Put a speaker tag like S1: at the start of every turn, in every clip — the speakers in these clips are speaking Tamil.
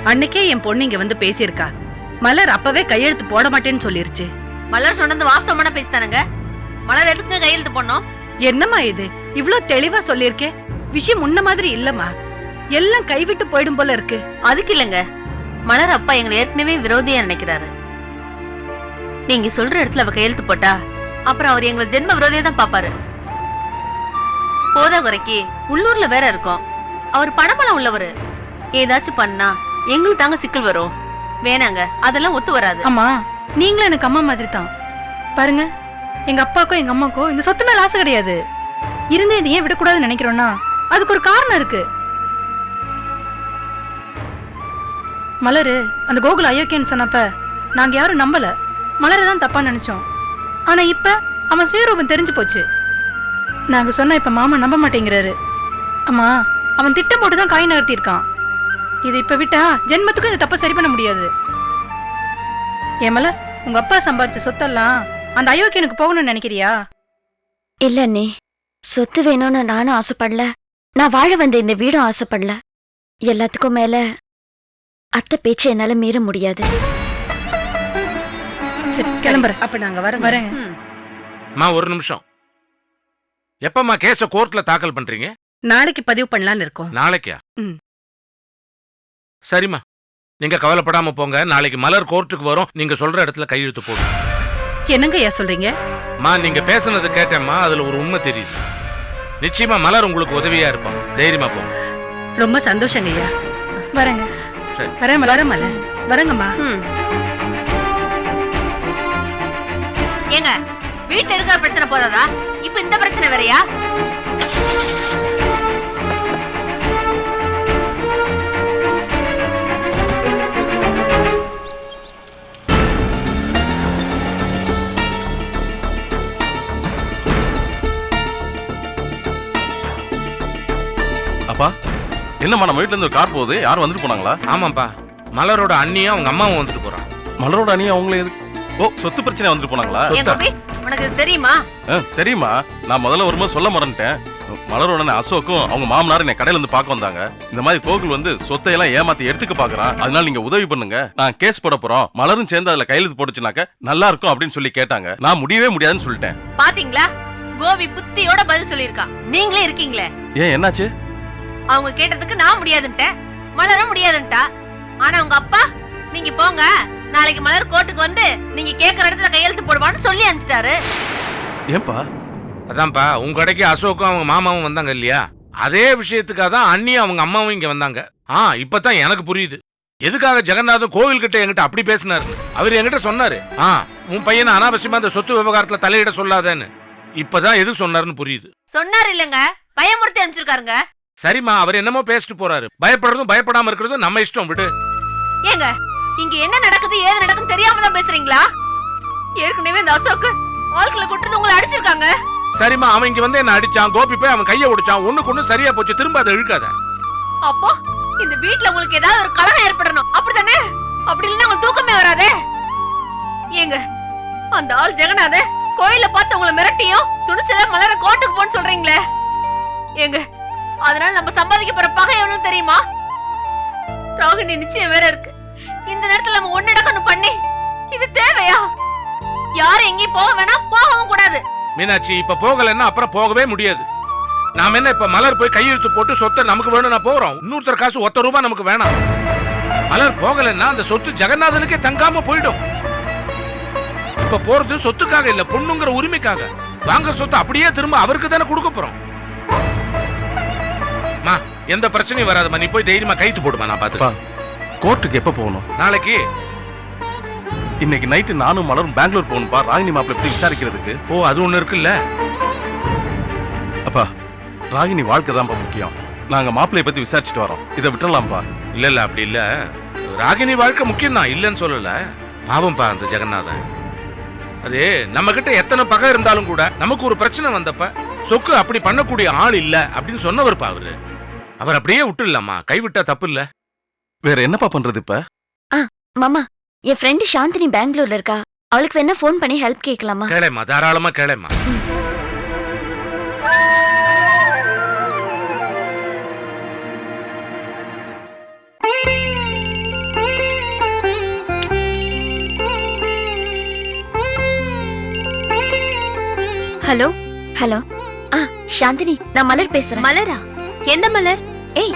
S1: அன்னைக்கே என் பொண்ணு இங்க வந்து பேசியிருக்கா. மலர் அப்பவே கையெழுத்து போட மாட்டேன்னு சொல்லிருச்சு.
S2: மலர் சொன்னது வாஸ்தவமான பேசித்தானுங்க. மலர் எதுக்கு கையெழுத்து போடணும்?
S1: என்னம்மா இது இவ்ளோ தெளிவா சொல்லிருக்கேன். விஷயம் முன்ன மாதிரி இல்லம்மா. எல்லாம் கைவிட்டு போயிடும் போல இருக்கு.
S2: அதுக்கு இல்லங்க, மலர் அப்பா எங்களை ஏற்கனவே விரோதியா நினைக்கிறாரு. நீங்க சொல்ற இடத்துல அவ கையெழுத்து போட்டா அப்புறம் அவர் எங்களை ஜென்ம விரோதியா தான் பாப்பாரு. போதா குறைக்கு உள்ளூர்ல வேற இருக்கோம். அவர் பணபலம் உள்ளவரு. ஏதாச்சும் பண்ணா எங்களுக்கு தாங்க சிக்கல் வரும். வேணாங்க, அதெல்லாம் ஒத்து வராது.
S1: அம்மா நீங்களும் எனக்கு அம்மா மாதிரி தான். பாருங்க, எங்க அப்பாக்கோ எங்க அம்மாக்கோ இந்த சொத்து மேல ஆசை கிடையாது. இருந்து இதை ஏன் விடக்கூடாதுன்னு நினைக்கிறோம்னா அதுக்கு ஒரு காரணம் இருக்கு. மலரு அந்த கோகுல் அயோக்கியன்னு சொன்னப்ப நாங்க யாரும் நம்பல. மலரை தான் தப்பா நினைச்சோம். ஆனா இப்ப அவன் சுயரூபம் தெரிஞ்சு போச்சு. நாங்க சொன்ன இப்ப மாமா நம்ப மாட்டேங்கிறாரு. அம்மா அவன் திட்டம் போட்டுதான் காய் நகர்த்தி இருக்கான். இது இப்ப விட்டா ஜென்மத்துக்கும் இந்த தப்ப சரி பண்ண முடியாது. ஏமல உங்க அப்பா சம்பாரிச்ச சொத்தெல்லாம் அந்த அயோக்கியனுக்கு போகணும்னு நினைக்கிறியா?
S3: இல்ல அண்ணே, சொத்து வேணும்னு நானும் ஆசைப்படல. நான் வாழ வந்த இந்த வீடும் ஆசைப்படல. எல்லாத்துக்கும் மேல அத்தை பேச்சை என்னால மீற முடியாது.
S1: சரி கிளம்புறேன். அப்ப நாங்க வரேங்க.
S4: ஒரு நிமிஷம். எப்பமா கேஸ கோர்ட்ல தாக்கல் பண்றீங்க?
S1: நாளைக்கு பதிவு பண்ணலாம்னு இருக்கோம்.
S4: நாளைக்கா? சரிம்மா, நீங்க கவலைப்படாம போங்க. நாளைக்கு மலர் கோர்ட்டுக்கு வரும். நீங்க சொல்ற இடத்துல கையெழுத்து போடும்.
S1: என்னங்க ஐயா சொல்றீங்க?
S4: நீங்க பேசுனது கேட்டேம்மா, அதுல ஒரு உண்மை தெரியுது. நிச்சயமா மலர் உங்களுக்கு உதவியா இருப்பான். தைரியமா போங்க.
S1: ரொம்ப சந்தோஷங்க ஐயா. வரேங்க.
S4: சரி
S1: வரேன் மலர். வரேங்கம்மா.
S2: ஏங்க, வீட்டுல இருக்கிற பிரச்சனை போதாதா இப்ப இந்த பிரச்சனை வேறயா?
S5: அப்பா என்னம்மா, நம்ம வீட்டுல இருந்து ஒரு கார் போகுது. யாரும் வந்துட்டு போனாங்களா?
S4: ஆமாப்பா, மலரோட அண்ணியும் அவங்க அம்மாவும் வந்துட்டு போறான்.
S5: மலரோட அண்ணியும் அவங்களே எதுக்கு? ஓ, சொத்து பிரச்சனை வந்துட்டு போனாங்களா?
S2: உனக்கு தெரியுமா?
S5: தெரியுமா, நான் முதல்ல வரும்போது சொல்ல மறந்துட்டேன். மலரோட அசோக்கும் அவங்க மாமனார் என்னை கடையில இருந்து பார்க்க வந்தாங்க. இந்த மாதிரி கோகுல் வந்து சொத்தை எல்லாம் ஏமாத்தி எடுத்துக்க பாக்குறான். அதனால நீங்க உதவி பண்ணுங்க, நான் கேஸ் போட போறோம், மலரும் சேர்ந்து அதுல கையெழுத்து போட்டுச்சுனாக்க நல்லா இருக்கும் அப்படின்னு சொல்லி கேட்டாங்க. நான் முடியவே முடியாதுன்னு சொல்லிட்டேன்.
S2: பாத்தீங்களா, கோபி புத்தியோட பதில் சொல்லியிருக்கான். நீங்களே இருக்கீங்களே.
S5: ஏன் என்னாச்சு?
S2: அவங்க கேட்டதுக்கு நான் முடியாதுன்ட்டேன், மலரும் முடியாதுன்ட்டா. ஆனா உங்க அப்பா நீங்க போங்க, நாளைக்கு மலர் கோர்ட்டுக்கு வந்து நீங்க கேக்குற இடத்துல கையெழுத்து போடுவான்னு சொல்லி அனுப்பிச்சிட்டாரு.
S5: ஏன்பா?
S4: அதான்ப்பா, உங்க கடைக்கு அசோக்கும் அவங்க மாமாவும் வந்தாங்க இல்லையா? அதே விஷயத்துக்காக தான் அண்ணியும் அவங்க அம்மாவும் இங்க வந்தாங்க. இப்பதான் எனக்கு புரியுது எதுக்காக ஜெகநாதன் கோவில் கிட்ட என்கிட்ட அப்படி பேசினாரு. அவர் என்கிட்ட சொன்னாரு, உன் பையனை அனாவசியமா அந்த சொத்து விவகாரத்துல தலையிட சொல்லாதேன்னு. இப்பதான் எது சொன்னாருன்னு புரியுது.
S2: சொன்னாரு இல்லங்க, பயமுறுத்தி அனுப்பிச்சிருக்காருங்க.
S4: சரிம்மா, அவர் என்னமோ பேசிட்டு போறாரு. பயப்படுறதும் பயப்படாம இருக்கிறதும் நம்ம இஷ்டம், விடு.
S2: ஏங்க, இங்க என்ன நடக்குது ஏது நடக்குன்னு தெரியாம தான் பேசுறீங்களா? ஏற்கனவே இந்த அசோக்கு ஆட்களை கூட்டு உங்களை அடிச்சிருக்காங்க.
S4: சரிம்மா, அவன் இங்க வந்து என்ன அடிச்சான், கோபி போய் அவன் கைய ஒடிச்சான். ஒண்ணுக்கு ஒண்ணு சரியா போச்சு, திரும்ப அதை இழுக்காத.
S2: அப்போ இந்த வீட்டுல உங்களுக்கு ஏதாவது ஒரு கலகம் ஏற்படணும், அப்படித்தானே? அப்படி இல்லைன்னா உங்களுக்கு தூக்கமே வராதே. ஏங்க, அந்த ஆள் ஜெகநாதன் கோயில பார்த்து உங்களை மிரட்டியும் துணிச்சல மலர கோட்டுக்கு போன்னு சொல்றீங்களே. ஏங்க, அதனால நம்ம சம்பாதிக்க போற பகை எவ்வளவு தெரியுமா? ராகினி நிச்சயம் வேற இருக்கு. இந்த நேரத்துல நம்ம ஒன்னடக்கணும் பண்ணி இது தேவையா? யாரும் எங்கேயும் போக வேணாம், போகவும் கூடாது.
S4: மீனாட்சி, இப்ப போகலன்னா அப்புறம் போகவே முடியாது. நாம என்ன இப்ப மலர் போய் கையெழுத்து போட்டு சொத்தை நமக்கு வேணும் நான் போறோம். இன்னொருத்தர் காசு ₹1 நமக்கு வேணாம். மலர் போகலன்னா அந்த சொத்து ஜெகநாதனுக்கே தங்காம போயிடும். இப்ப போறது சொத்துக்காக இல்ல, பொண்ணுங்கிற உரிமைக்காக. வாங்க சொத்து அப்படியே திரும்ப அவருக்கு தானே கொடுக்க போறோம். எந்த பிரச்சனையும் வராதுமா, நீ போய் தைரியமா கைத்து போடுமா, நான் பாத்துப்பா.
S5: கோர்ட்டுக்கு எப்ப போகணும்?
S4: நாளைக்கு.
S5: இன்னைக்கு நைட்டு நானும் மலரும் பெங்களூர் போகணும்பா, ராகினி மாப்பிள்ளை பத்தி விசாரிக்கிறதுக்கு.
S4: ஓ, அது ஒண்ணு இருக்குல்ல.
S5: அப்பா, ராகினி வாழ்க்கை தான்ப்பா முக்கியம். நாங்க மாப்பிள்ளைய பத்தி விசாரிச்சுட்டு வரோம், இதை விட்டுறலாம்ப்பா.
S4: இல்ல அப்படி இல்ல, ராகினி வாழ்க்கை முக்கியம் தான், இல்லன்னு சொல்லல. பாவம்பா அந்த ஜெகநாதன். அது நம்ம கிட்ட எத்தனை பகை இருந்தாலும் கூட நமக்கு ஒரு பிரச்சனை வந்தப்ப சொக்கு அப்படி பண்ணக்கூடிய ஆள் இல்ல அப்படின்னு சொன்னவர்ப்பா அவரு. அவர் அப்படியே விட்டுலாமா, கைவிட்டா தப்பு இல்ல.
S5: வேற என்னப்பா பண்றது இப்ப?
S3: மாமா, என் ஃப்ரெண்டு சாந்தினி பெங்களூர்ல இருக்கா. அவளுக்கு வேணா ஃபோன் பண்ணி ஹெல்ப் கேட்கலாமா?
S4: கேளேம்மா, தாராளமா கேளேம்மா.
S2: ஹலோ
S3: ஹலோ சாந்தினி, நான் மலர் பேசுறேன்.
S2: மலரா? எந்த மலர்?
S3: ஏய்,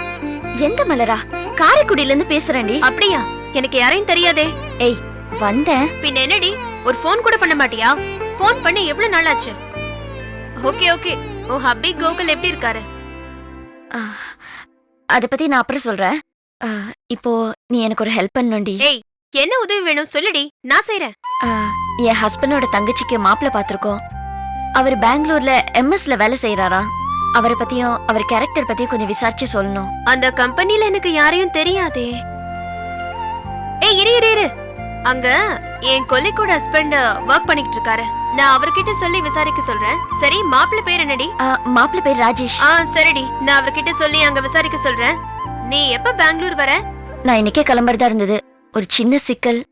S3: எந்த மலரா? காரைக்குடியில இருந்து பேசுறேன்டி.
S2: அப்படியா? எனக்கு யாரையும் தெரியாதே.
S3: ஏய், வந்தேன்.
S2: பின்ன என்னடி, ஒரு ஃபோன் கூட பண்ண மாட்டியா? ஃபோன் பண்ணி எவ்வளவு நாள் ஆச்சு? ஓகே ஓகே, ஓ ஹப்பி கோகுல் எப்படி இருக்காரு?
S3: அத பத்தி நான் அப்புறம் சொல்றேன். இப்போ நீ எனக்கு ஒரு ஹெல்ப் பண்ணணும்டி.
S2: ஏய், என்ன உதவி வேணும் சொல்லுடி, நான் செய்றேன்.
S3: என் ஹஸ்பண்டோட தங்கச்சிக்கு மாப்பிள்ளை பார்த்திருக்கோம். அவர் பெங்களூர்ல எம்எஸ்ல வேலை செய்யறாரா. அவரை பத்தியும் அவர் கேரக்டர் பத்தியும் கொஞ்சம் விசாரிச்சு சொல்லணும்.
S2: அந்த கம்பெனில எனக்கு யாரையும் தெரியாதே. ஏய் இரு இரு இரு, அங்க என் கொல்லிக்கூட ஹஸ்பண்ட் ஒர்க் பண்ணிட்டு இருக்காரு. நான் அவர்கிட்ட சொல்லி விசாரிக்க சொல்றேன். சரி, மாப்பிள்ளை பேர் என்னடி?
S3: மாப்பிள்ளை பேர் ராஜேஷ்.
S2: சரிடி, நான் அவர்கிட்ட சொல்லி அங்க விசாரிக்க சொல்றேன். நீ எப்ப பெங்களூர் வர?
S3: நான் இன்னைக்கே கிளம்புறதா இருந்தது. ஒரு சின்ன சிக்கல்,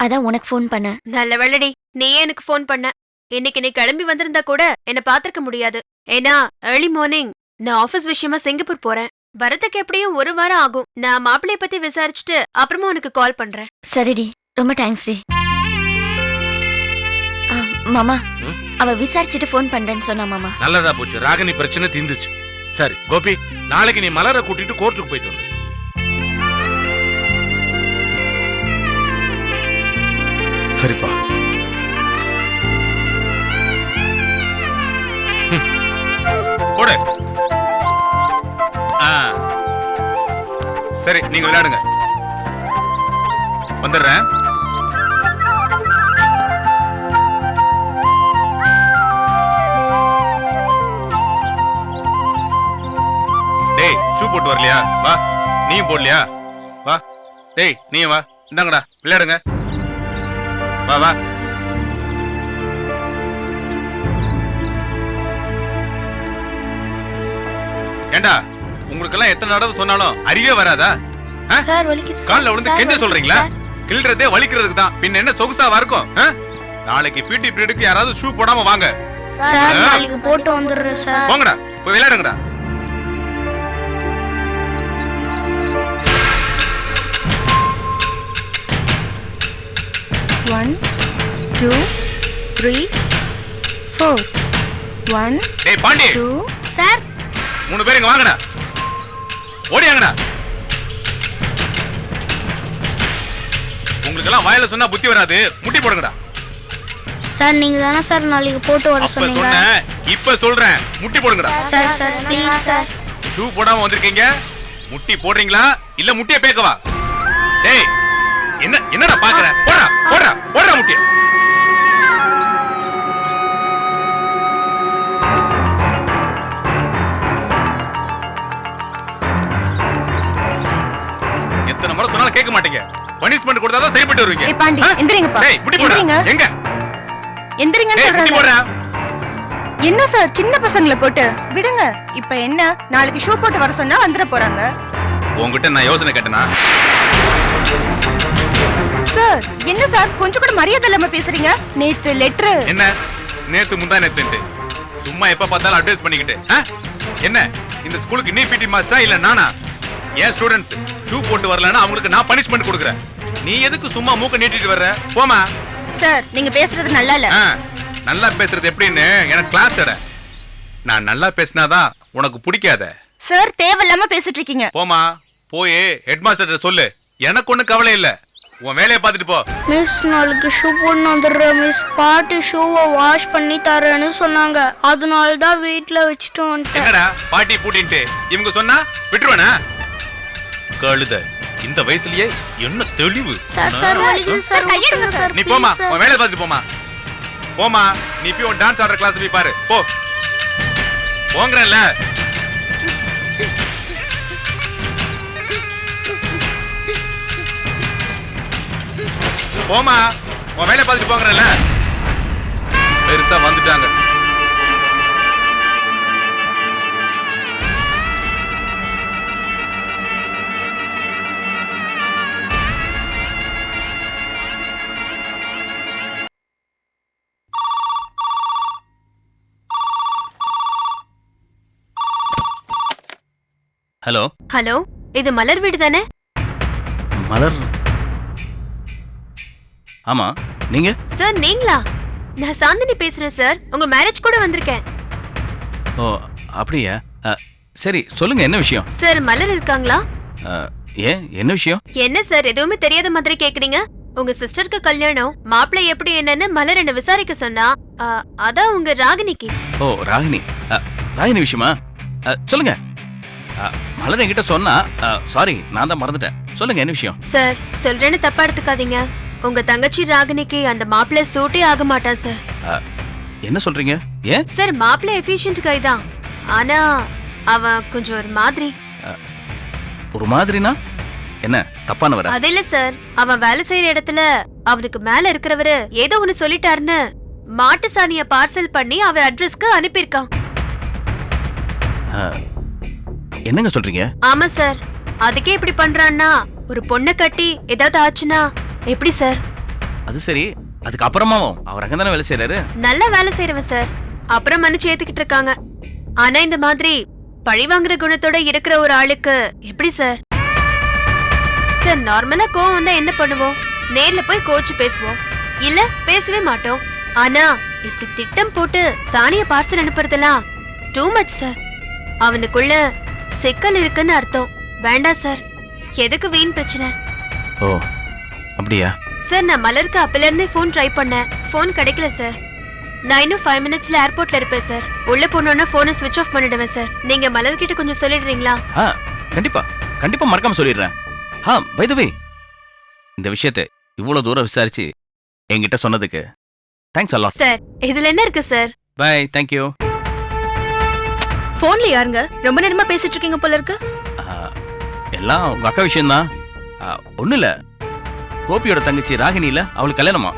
S3: அதான் உனக்கு ஃபோன் பண்ண.
S2: நல்ல வேளைடி நீயே எனக்கு ஃபோன் பண்ண. இன்னைக்கு நீ கிளம்பி வந்திருந்தா கூட என்ன பாத்திருக்க முடியாது. ஏன்னா ஏர்லி மார்னிங் நான் ஆபீஸ் விஷயமா சிங்கப்பூர் போறேன். வரதுக்கு எப்படியும் 1 வாரம் ஆகும். நான் மாப்பிள்ளைய பத்தி விசாரிச்சுட்டு அப்புறமா உனக்கு கால் பண்றேன்.
S3: சரிடி, ரொம்ப தேங்க்ஸ் டி. மாமா, அவ விசாரிச்சுட்டு ஃபோன் பண்றேன்னு சொன்னா மாமா.
S4: நல்லதா போச்சு, ராகினி பிரச்சனை தீந்துச்சு. சரி கோபி, நாளைக்கு நீ மலரை கூட்டிட்டு கோர்ட்டுக்கு போயிட்டு வந்து.
S5: சரிப்பா.
S4: போடு. சரி, நீங்க விளையாடுங்க, வந்துடுறேன். டேய், ஷூ போட்டு வரலையா? வா. நீயும் போடலையா? வா. டேய், நீயும் வா. இந்தாங்கடா, விளையாடுங்க. வா வா. ஏண்டா, உங்களுக்கெல்லாம் எத்தனை தடவை சொன்னாலும் அறிவே வராதா? கால்ல விழுந்து கெஞ்ச சொல்றீங்களா? கிள்றதே வலிக்கிறதுக்கு தான், பின்ன என்ன சொகுசாவா இருக்கும்? நாளைக்கு பிடி பீரியடுக்கு யாராவது ஷூ போடாம வாங்க.
S3: போட்டு வந்துடுறேன் சார்.
S4: போங்கடா, போய் விளையாடுங்கடா.
S1: One, 2, 3, 4. 1,
S4: டேய் பாண்டி,
S1: 2.
S2: சார்,
S4: 3 பேர் இங்க வாங்கடா. ஓடியாங்கடா. உங்களுக்கு எல்லாம் வாயில சொன்னா புத்தி வராது, முட்டி போடுங்கடா.
S3: சார், நீங்க தானே சார் நாளைக்கு போட்டு வர
S4: அப்ப
S3: சொன்னீங்க.
S4: சொன்னேன், இப்ப சொல்றேன், முட்டி போடுங்கடா.
S3: Sir please sir.
S4: ஷூ போடாம வந்திருக்கீங்க, முட்டி போடுறீங்களா இல்ல முட்டியை பேக்கவா? டேய், என்னடா பாக்குற? போடா போடா போடா முட்டியை. எத்தனை முறை சொன்னாலும் கேட்க மாட்டீங்க. பனிஷ்மென்ட் கொடுத்தாதான் சரிப்பட்டு வருவீங்க.
S1: ஏய் பாண்டி, எந்திரிங்கப்பா.
S4: டேய், முட்டி போடுறா. எங்க?
S1: எந்திரிங்கன்னு
S4: டேய், முட்டி
S1: சொல்றேன்.
S4: போடுறா.
S1: என்ன சார், சின்ன பசங்களை போட்டு விடுங்க. இப்ப என்ன, நாளைக்கு ஷூ போட்டு வர சொன்னா வந்துட போறாங்க.
S4: உங்ககிட்ட நான் யோசனை கேட்டனா?
S1: சார், என்ன சார், கொஞ்சம் கூட மரியாதை இல்லாம பேசுறீங்க? நேத்து லெட்டர்.
S4: என்ன நேத்து முந்தா நேத்து சும்மா எப்ப பார்த்தாலும் அட்வைஸ் பண்ணிக்கிட்டு என்ன இந்த ஸ்கூலுக்கு நீ பிடி மாஸ்டரா இல்ல நானா? ஏன் ஸ்டூடண்ட்ஸ் ஷூ போட்டு வரலன்னா அவங்களுக்கு நான் பனிஷ்மென்ட் கொடுக்குறேன். நீ எதுக்கு சும்மா மூக்க நீட்டிட்டு வர்ற? போமா.
S1: சார், நீங்க பேசுறது நல்லா இல்ல.
S4: நல்லா பேசுறது எப்படின்னு எனக்கு கிளாஸ் எட. நான் நல்லா பேசினாதான் உனக்கு பிடிக்காத.
S1: சார், தேவையில்லாம பேசிட்டு இருக்கீங்க.
S4: போமா, போய் ஹெட் மாஸ்டர் சொல்லு. எனக்கு ஒண்ணு கவலை இல்ல, உன் வேலையை பார்த்துட்டு போ.
S6: மிஸ், நாளைக்கு ஷூ போட்டு வந்துடுறேன் மிஸ். பாட்டி ஷூவை வாஷ் பண்ணி தரேன்னு சொன்னாங்க, அதனால தான் வீட்டுல வச்சுட்டு வந்துட்டேன்.
S4: என்னடா பாட்டி பூட்டின்ட்டு இவங்க சொன்னா விட்டுருவானா? கழுத, இந்த வயசுலயே என்ன தெளிவு.
S6: சார் வலிக்குது சார்,
S2: கையெடுங்க சார்.
S4: நீ போமா, உன் வேலையை பார்த்துட்டு போமா. போமா, நீ போய் உன் டான்ஸ் ஆடுற கிளாஸ் போய் பாரு. போ போங்கறல்ல. போமா, உன் வேலையை பார்த்துட்டு போங்கறல்ல. பெருசா வந்துட்டாங்க.
S5: ஹலோ
S2: ஹலோ, இது மலர் வீடு தானே?
S5: மலர்? ஆமா, நீங்க?
S2: சார் நீங்களா? நான் சாந்தினி பேசுறேன் சார். உங்க மேரேஜ் கூட வந்திருக்கேன்.
S7: ஓ அப்படியா? சரி சொல்லுங்க, என்ன விஷயம்?
S2: சார் மலர் இருக்காங்களா?
S7: ஏன், என்ன விஷயம்?
S2: என்ன சார் எதுவுமே தெரியாத மாதிரி கேக்குறீங்க? உங்க சிஸ்டருக்கு கல்யாணம், மாப்பிள்ளை எப்படி என்னன்னு மலர் என்ன விசாரிக்க சொன்னா. அதான் உங்க ராகினிக்கு.
S7: ஓ ராகினி. ராகினி விஷயமா? சொல்லுங்க. மலர் என்கிட்ட சொன்னா. சாரி, நான் தான் மறந்துட்டேன். சொல்லுங்க, என்ன விஷயம்?
S2: சார் சொல்றேன்னு தப்பா எடுத்துக்காதீங்க. உங்க தங்கச்சி ராகினிக்கு அந்த மாப்பிள்ளை சூட்டே ஆக மாட்டா சார்.
S7: என்ன சொல்றீங்க? ஏன்?
S2: சார் மாப்பிள்ளை எஃபிஷியன்ட் கை தான், ஆனா அவன் கொஞ்சம் ஒரு மாதிரி.
S7: ஒரு மாதிரினா என்ன, தப்பானவரா?
S2: அது இல்ல சார், அவன் வேலை செய்யற இடத்துல அவனுக்கு மேல இருக்கிறவரு ஏதோ ஒண்ணு சொல்லிட்டாருன்னு மாட்டு சாணிய பார்சல் பண்ணி அவர் அட்ரஸ்க்கு அனுப்பியிருக்கான்.
S7: என்னங்க சொல்றீங்க?
S2: ஆமா சார், அதுக்கே இப்படி பண்றான்னா ஒரு பொண்ணை கட்டி ஏதாவது ஆச்சுன்னா எப்படி சார்?
S7: அது சரி, அதுக்கு அப்புறமாவும் அவர் அங்க தானே வேலை செய்யறாரு.
S2: நல்லா வேலை செய்யறவன் சார், அப்புறம் மன்னிச்சு ஏத்துக்கிட்டு இருக்காங்க. ஆனா இந்த மாதிரி பழி வாங்குற குணத்தோட இருக்கிற ஒரு ஆளுக்கு எப்படி சார்? சார் நார்மலா கோவம் வந்தா என்ன பண்ணுவோம்? நேர்ல போய் கோச்சு பேசுவோம், இல்ல பேசவே மாட்டோம். ஆனா இப்படி திட்டம் போட்டு சாணிய பார்சல் அனுப்புறதெல்லாம் டூ மச் சார். அவனுக்குள்ள சிக்கல் இருக்குன்னு அர்த்தம். வேண்டாம் சார், எதுக்கு வீண் பிரச்சனை?
S7: ஓ அப்படியா?
S2: சார் நான் மலருக்கு அப்பல இருந்தே போன் ட்ரை பண்ணேன், போன் கிடைக்கல சார். நான் இன்னும் 5 மினிட்ஸ்ல ஏர்போர்ட்ல இருப்பேன் சார். உள்ள போனோன்னா போனை ஸ்விட்ச் ஆஃப் பண்ணிடுவேன் சார். நீங்க மலர்கிட்ட கொஞ்சம் சொல்லிடுறீங்களா?
S7: கண்டிப்பா கண்டிப்பா, மறக்காம சொல்லிடுறேன். பை தி வே, இந்த விஷயத்தை இவ்வளவு தூரம் விசாரிச்சு என்கிட்ட சொன்னதுக்கு தேங்க்ஸ் a lot.
S2: சார் இதுல என்ன இருக்கு சார்?
S7: By, thank you.
S2: போன்ல யாருங்க ரொம்ப நேரமா பேசிட்டு இருக்கீங்க போல இருக்கு?
S7: எல்லாம் உங்க அக்கா விஷயம்தான். ஒண்ணு இல்ல, கோபியோட தங்கச்சி ராகினி இல்ல, அவளுக்கு கல்யாணமா.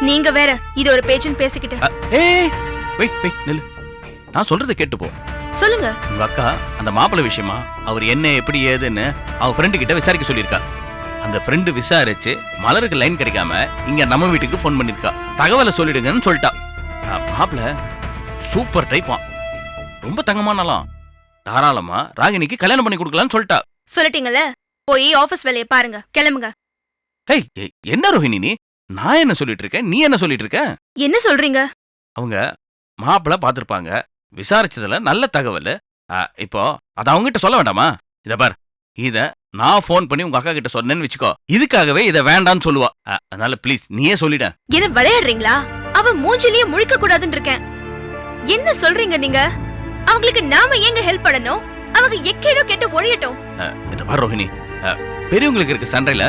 S2: நீங்க வேற இது ஒரு பேச்சுன்னு பேசிக்கிட்டு.
S7: வெயிட் நில்லு, நான் சொல்றதை கேட்டு போ.
S2: சொல்லுங்க.
S7: உங்க அக்கா அந்த மாப்பிள்ளை விஷயமா அவர் என்ன எப்படி ஏதுன்னு அவ ஃப்ரெண்டு கிட்ட விசாரிக்க சொல்லியிருக்கா. அந்த ஃப்ரெண்டு விசாரிச்சு மலருக்கு லைன் கிடைக்காம இங்க நம்ம வீட்டுக்கு ஃபோன் பண்ணிருக்கா. தகவலை சொல்லிடுங்கன்னு சொல்லிட்டா. மாப்பிள்ளை சூப்பர் டைப்பா, ரொம்ப தங்கமானலாம், தாராளமா ராகினிக்கு கல்யாணம் பண்ணி கொடுக்கலாம்னு சொல்லிட்டா.
S2: சொல்லிட்டீங்கல்ல, போய் ஆபீஸ் வேலையை பாருங்க, கிளம்புங்க.
S7: என்ன ரோஹிணி நீ? நான் என்ன சொல்லிட்டு இருக்கேன், நீ என்ன சொல்லிட்டு இருக்க?
S2: என்ன சொல்றீங்க?
S7: அவங்க மாப்பிள்ளை பார்த்திருப்பாங்க, விசாரிச்சதுல நல்ல தகவல். இப்போ அத அவங்க கிட்ட சொல்ல வேண்டாமா? இத பார், இத நான் போன் பண்ணி உங்க அக்கா கிட்ட சொன்னேன்னு வச்சுக்கோ, இதுக்காகவே இத வேண்டான்னு சொல்லுவா. அதனால ப்ளீஸ் நீயே சொல்லிட.
S2: என்ன விளையாடுறீங்களா? அவ மூஞ்சிலேயே முழிக்க கூடாதுன்னு இருக்கேன். என்ன சொல்றீங்க நீங்க? அவங்களுக்கு நாம ஏங்க ஹெல்ப் பண்ணணும்? அவங்க எக்கேடோ கேட்டு ஒழியட்டும்.
S7: இத பார் ரோஹிணி, பெரியவங்களுக்கு இருக்க சண்டையில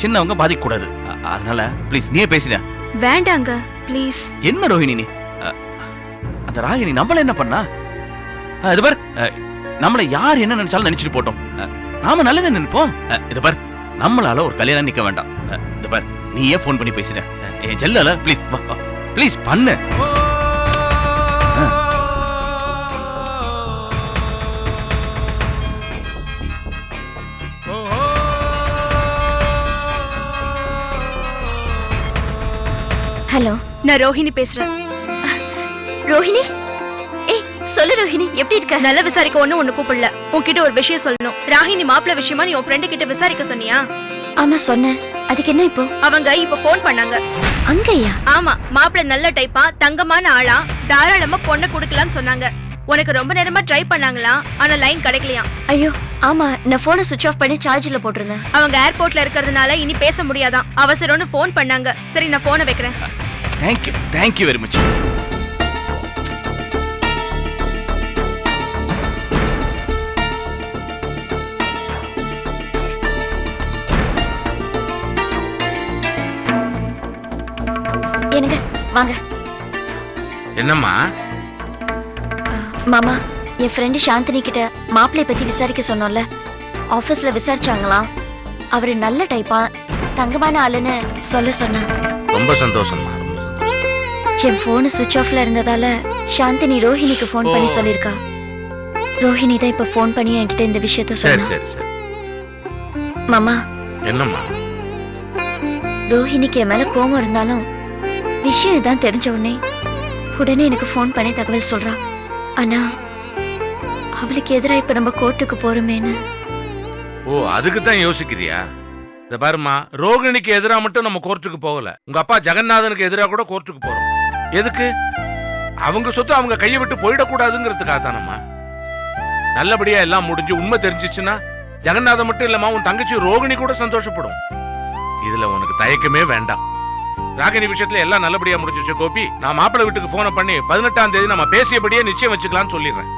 S7: சின்னவங்க பாதிக்க கூடாது. அதனால ப்ளீஸ் நீயே பேசிட.
S2: வேண்டாங்க ப்ளீஸ்.
S7: என்ன ரோஹிணி நீ? அந்த ராகினி நம்மள என்ன பண்ணா? இது பார், நம்மள யார் என்ன நினைச்சாலும் நினைச்சிட்டு போட்டோம், நாம நல்லதை நினைப்போம். இது பார், நம்மளால ஒரு கல்யாணம் நிக்க வேண்டாம். இது பார், நீயே போன் பண்ணி பேசிட. என் செல்லல ப்ளீஸ் ப்ளீஸ் பண்ணு.
S3: ஹலோ,
S2: நான் ரோஹிணி பேசுறேன்.
S3: ரோஹிணி? ஏய் சொல்லு ரோஹிணி, எப்படி இருக்க?
S2: நல்ல விசாரிக்க ஒண்ணு கூப்பிடல, உன்கிட்ட ஒரு விஷயம் சொல்லணும். ராகினி மாப்பிள்ள விஷயமா நீ உன் ஃப்ரெண்டு கிட்ட விசாரிக்க சொன்னியா?
S3: ஆமா சொன்னேன். அதுக்கு என்ன இப்போ?
S2: அவங்க இப்ப போன் பண்ணாங்க.
S3: அங்கயா?
S2: ஆமா, மாப்பிள்ள நல்ல டைப்பா, தங்கமான ஆளா, தாராளமா பொண்ணை கொடுக்கலாம்னு சொன்னாங்க. உனக்கு ரொம்ப நேரமா ட்ரை பண்ணாங்களா, ஆனா லைன் கிடைக்கலையா?
S3: ஐயோ ஆமா, நான் போனை சுவிட்ச் ஆஃப் பண்ணி சார்ஜ்ல போட்டிருந்தேன்.
S2: அவங்க ஏர்போர்ட்ல இருக்கிறதுனால இனி பேச முடியாதான், அவசரம்னு போன் பண்ணாங்க. சரி நான் போனை வைக்கிறேன்.
S7: Thank you very much.
S3: என்னங்க வாங்க.
S4: என்னம்மா?
S3: மாமா, என் ஃப்ரெண்டு சாந்தினி கிட்ட மாப்பிள்ளை பத்தி விசாரிக்க சொன்னோம்ல, ஆபீஸ்ல விசாரிச்சாங்களாம். அவரு நல்ல டைப்பா, தங்கமான ஆளுன்னு சொல்ல சொன்னான்.
S4: ரொம்ப சந்தோஷம்.
S3: என் போனு சுவிட்ச் ஆஃப்ல இருந்ததால சாந்தினி ரோஹிணிக்கு போன் பண்ணி சொல்லிருக்கா. ரோஹிணி தான் இப்ப போன் பண்ணி என்கிட்ட இந்த விஷயத்த
S4: சரி
S3: சொன்னா.
S4: சரி சரி.
S3: மாமா,
S4: என்னம்மா?
S3: ரோஹிணிக்கு என் மேல கோபம் இருந்தாலும் விஷயம் இதான் தெரிஞ்ச உடனே எனக்கு போன் பண்ணி தகவல் சொல்றா. ஆனா அவளுக்கு எதிராக இப்ப நம்ம கோர்ட்டுக்கு போறோமேன்னு.
S4: ஓ, அதுக்கு தான் யோசிக்கிறியா? இத பாருமா, ரோகிணிக்கு எதிரா மட்டும் நம்ம கோர்ட்டுக்கு போகல, உங்க அப்பா ஜெகநாதனுக்கு எதிரா கூட கோர்ட்டுக்கு போறோம். எதுக்கு? அவங்க சொத்து அவங்க கையை விட்டு போயிடக்கூடாதுங்கிறதுக்காக தானம்மா. நல்லபடியா எல்லாம் முடிஞ்சு உண்மை தெரிஞ்சிச்சுன்னா ஜெகநாதன் மட்டும் இல்லம்மா, உன் தங்கச்சி ரோகிணி கூட சந்தோஷப்படும். இதுல உனக்கு தயக்கமே வேண்டாம். ராகினி விஷயத்துல எல்லாம் நல்லபடியா முடிஞ்சிச்சு கோபி. நான் மாப்பிள்ளை வீட்டுக்கு போன பண்ணி 18ஆம் தேதி நம்ம பேசியபடியே நிச்சயம் வச்சுக்கலாம்னு சொல்லிடுறேன்.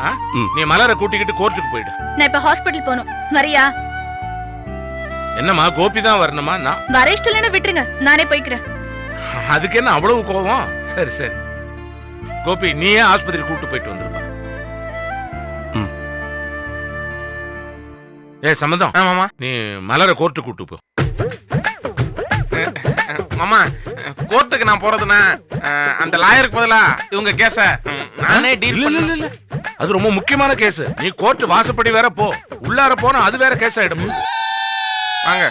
S4: நீ மலரை கூட்டிக்கிட்டு கோர்ட்டுக்கு போயிடு.
S2: நான் இப்ப ஹாஸ்பிடல் போகணும், வரியா?
S4: என்னம்மா கோபி தான் வரணுமா? நான்
S2: வர இஷ்டம் இல்லைன்னா விட்டுருங்க, நானே போய்க்கிறேன்.
S4: அதுக்கு என்ன அவ்வளவு கோபம்? சரி சரி கோபி, நீயே ஆஸ்பத்திரி கூட்டு போயிட்டு வந்துருப்பா. ஏய் சம்பந்தம்,
S8: மாமா
S4: நீ மலரை கோர்ட்டு கூட்டு போ.
S8: மாமா கோர்ட்டுக்கு நான் போறதுன்னா அந்த லாயருக்கு பதிலா இவங்க கேஸ நானே டீல்
S4: இல்ல இல்ல இல்ல, அது ரொம்ப முக்கியமான கேஸ். நீ கோர்ட் வாசப்படி வேற போ, உள்ளார போனா அது வேற கேஸ் ஆயிடும்.
S8: வாங்க.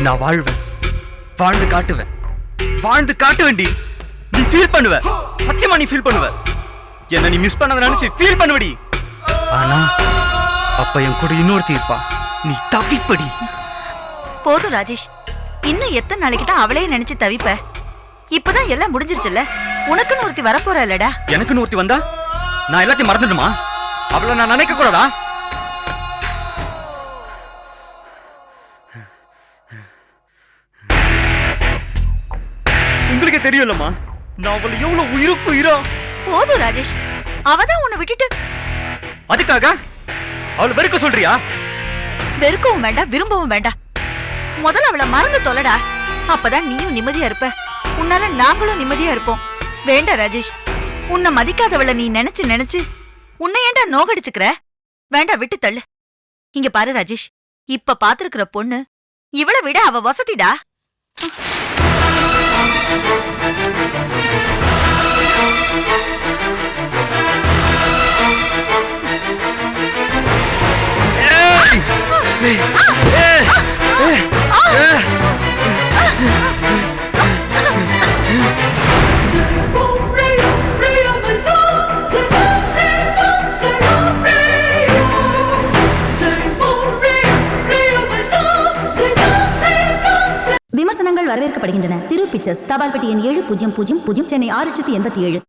S9: நான் வாழ்வேன், வாழ்ந்து காட்டுவேன், வாழ்ந்து காட்டுவேன்டி. நீ ஃபீல் பண்ணுவ, சத்தியமா நீ ஃபீல் பண்ணுவ. என்ன நீ மிஸ் பண்ணத நினைச்சு ஃபீல் பண்ணுவடி. ஆனா அப்ப என் கூட இன்னொருத்தி இருப்பா, நீ தவிப்படி.
S3: போதும் ராஜேஷ், இன்னும் எத்தனை நாளைக்கு தான் அவளையே நினைச்சு தவிப்ப? இப்பதான் எல்லாம் முடிஞ்சிருச்சுல்ல, உனக்குன்னு ஒருத்தி வரப்போற இல்லடா.
S9: எனக்குன்னு ஒருத்தி வந்தா நான் எல்லாத்தையும் மறந்துடுமா? அவளை நான் நினைக்க கூடாதா? உங்களுக்கு தெரியும்லம்மா, நான் அவளை எவ்வளவு உயிருக்கு உயிரா.
S3: போதும் ராஜேஷ், அவதான் உன்னை விட்டுட்டு.
S9: அதுக்காக அவளை வெறுக்க சொல்றியா?
S3: வெறுக்கவும் வேண்டாம், விரும்பவும் வேண்டாம். முதல்ல அவளை மறந்து தொலைடா, அப்பதான் நீயும் நிம்மதியா இருப்ப, உன்னால நாங்களும் நிம்மதியா இருப்போம். வேண்டாம் ராஜேஷ், உன்னை மதிக்காதவளை நீ நினைச்சு நினைச்சு உன்னை ஏண்டா நோகடிச்சுக்கிற? வேண்டாம், விட்டு தள்ளு. இங்க பாரு ராஜேஷ், இப்ப பாத்துருக்கிற பொண்ணு இவளை விட அவ வசதிடா.
S10: விமர்சனங்கள் வரவேற்கப்படுகின்றன. திரு பிக்சர்ஸ், தபால் பெட்டி எண் 7000, சென்னை 6087.